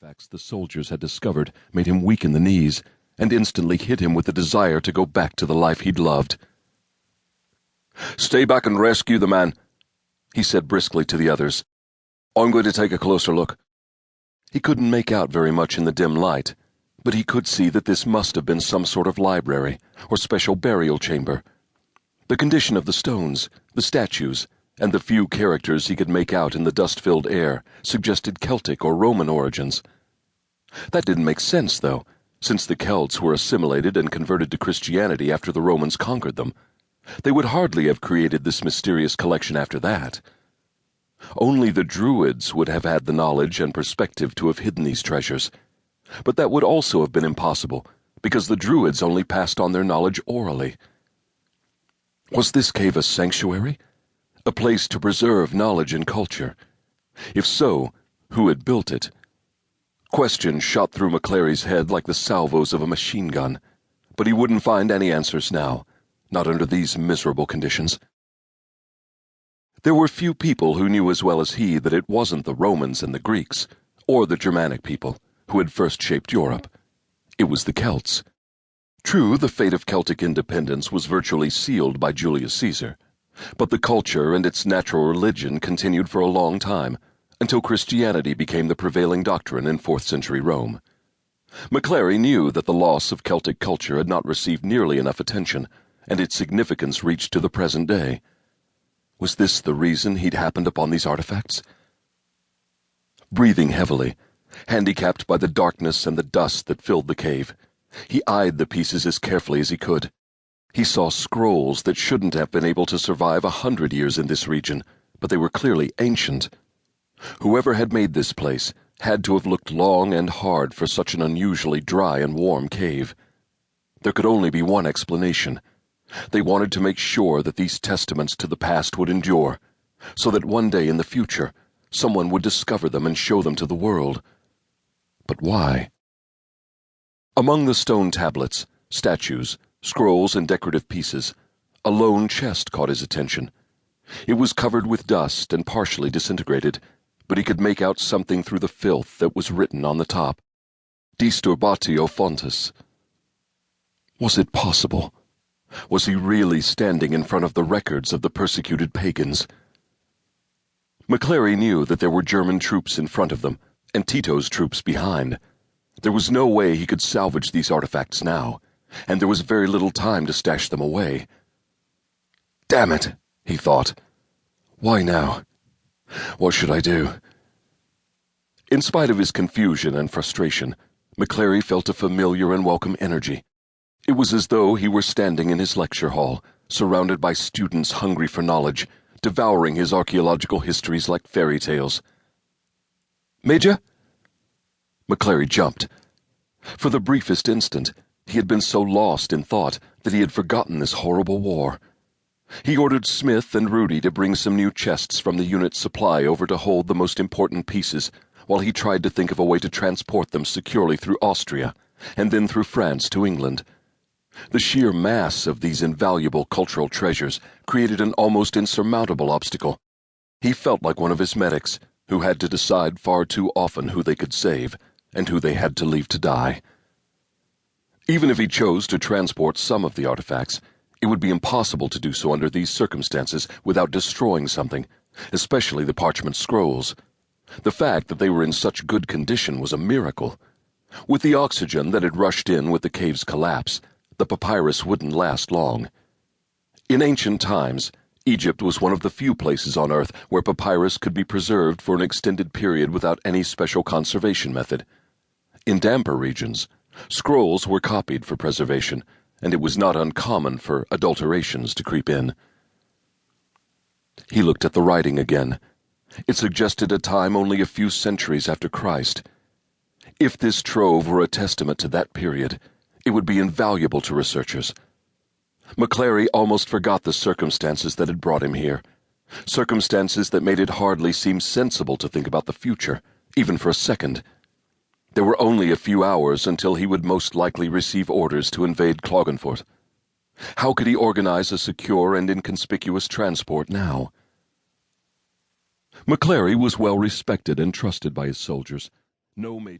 Facts the soldiers had discovered made him weak in the knees and instantly hit him with the desire to go back to the life he'd loved. "Stay back and rescue the man," he said briskly to the others. "I'm going to take a closer look." He couldn't make out very much in the dim light, but he could see that this must have been some sort of library or special burial chamber. The condition of the stones, the statues, and the few characters he could make out in the dust-filled air suggested Celtic or Roman origins. That didn't make sense, though, since the Celts were assimilated and converted to Christianity after the Romans conquered them. They would hardly have created this mysterious collection after that. Only the Druids would have had the knowledge and perspective to have hidden these treasures. But that would also have been impossible, because the Druids only passed on their knowledge orally. Was this cave a sanctuary? A place to preserve knowledge and culture? If so, who had built it? Questions shot through McClary's head like the salvos of a machine gun, but he wouldn't find any answers now, not under these miserable conditions. There were few people who knew as well as he that it wasn't the Romans and the Greeks, or the Germanic people, who had first shaped Europe. It was the Celts. True, the fate of Celtic independence was virtually sealed by Julius Caesar, but the culture and its natural religion continued for a long time, until Christianity became the prevailing doctrine in 4th century Rome. McClary knew that the loss of Celtic culture had not received nearly enough attention, and its significance reached to the present day. Was this the reason he'd happened upon these artifacts? Breathing heavily, handicapped by the darkness and the dust that filled the cave, he eyed the pieces as carefully as he could. He saw scrolls that shouldn't have been able to survive 100 years in this region, but they were clearly ancient. Whoever had made this place had to have looked long and hard for such an unusually dry and warm cave. There could only be one explanation. They wanted to make sure that these testaments to the past would endure, so that one day in the future someone would discover them and show them to the world. But why? Among the stone tablets, statues, scrolls, and decorative pieces, a lone chest caught his attention. It was covered with dust and partially disintegrated, but he could make out something through the filth that was written on the top. Disturbatio Fontis. Was it possible? Was he really standing in front of the records of the persecuted pagans? McClary knew that there were German troops in front of them, and Tito's troops behind. There was no way he could salvage these artifacts now, and there was very little time to stash them away. "Damn it," he thought. "Why now? What should I do?" In spite of his confusion and frustration, McClary felt a familiar and welcome energy. It was as though he were standing in his lecture hall, surrounded by students hungry for knowledge, devouring his archaeological histories like fairy tales. "Major?" McClary jumped. For the briefest instant, he had been so lost in thought that he had forgotten this horrible war. He ordered Smith and Rudy to bring some new chests from the unit's supply over to hold the most important pieces, while he tried to think of a way to transport them securely through Austria, and then through France to England. The sheer mass of these invaluable cultural treasures created an almost insurmountable obstacle. He felt like one of his medics, who had to decide far too often who they could save, and who they had to leave to die. Even if he chose to transport some of the artifacts, it would be impossible to do so under these circumstances without destroying something, especially the parchment scrolls. The fact that they were in such good condition was a miracle. With the oxygen that had rushed in with the cave's collapse, the papyrus wouldn't last long. In ancient times, Egypt was one of the few places on Earth where papyrus could be preserved for an extended period without any special conservation method. In damper regions, scrolls were copied for preservation, and it was not uncommon for adulterations to creep in. He looked at the writing again. It suggested a time only a few centuries after Christ. If this trove were a testament to that period, it would be invaluable to researchers. McClary almost forgot the circumstances that had brought him here, circumstances that made it hardly seem sensible to think about the future, even for a second. There were only a few hours until he would most likely receive orders to invade Klagenfurt. How could he organize a secure and inconspicuous transport now? McClary was well respected and trusted by his soldiers. No major